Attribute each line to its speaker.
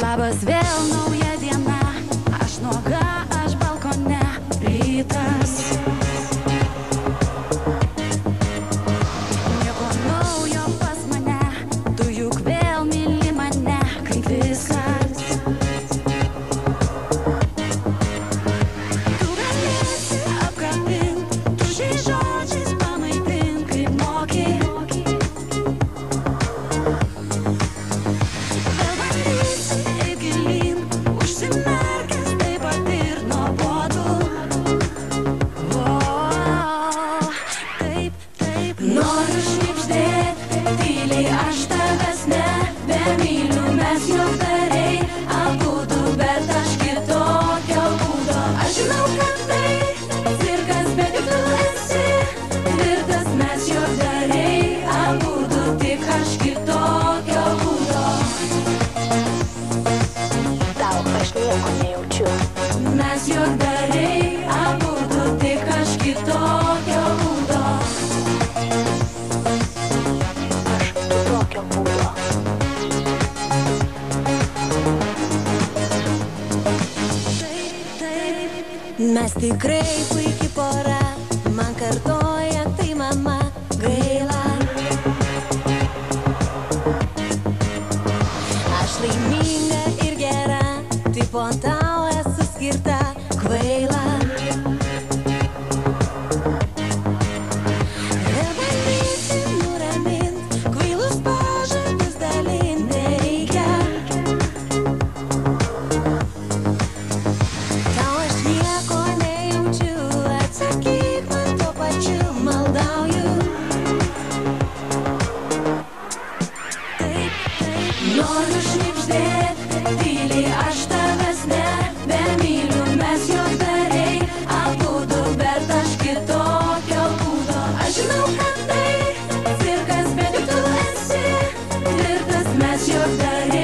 Speaker 1: Labas, vėl nauja diena, aš nuoga, aš balkone, rytas. Nieko naujo pas mane, tu juk vėl myli mane, kaip viskas. Tu galėsi apkabint, tu šiais žodžiais pamaitint, kaip moki. Noriu šnibždėt, tyliai aš tavęs nebemyliu, mes juokdariai abudu, bet aš kitokio būdo. Aš žinau, kad tai cirkas, bet juk tu esi tvirtas, mes juokdariai abudu, tik aš kitokio būdo.
Speaker 2: Tau aš nieko nejaučiu.
Speaker 1: Mes juokdariai abudu, tik aš kitokio būdo.
Speaker 2: Tokio būdo.
Speaker 1: Mes tikrai puikiai pora, man kartoja tai mama, gaila. Aš laiminga ir gera, taip po tau esu skirta, kvaila. Ir bandyti nuramint, kvailus pažadus dalint nereikia. Tau aš nieko nejaučiu, atsakyk man tuo pačiu, maldauju. Noriu šnibždėt, tyliai aš tavęs nebemyliu, mes juokdariai abudu, bet aš kitokio būdo. Aš žinau, kad tai cirkas, bet juk tu esi tvirtas, mes juokdariai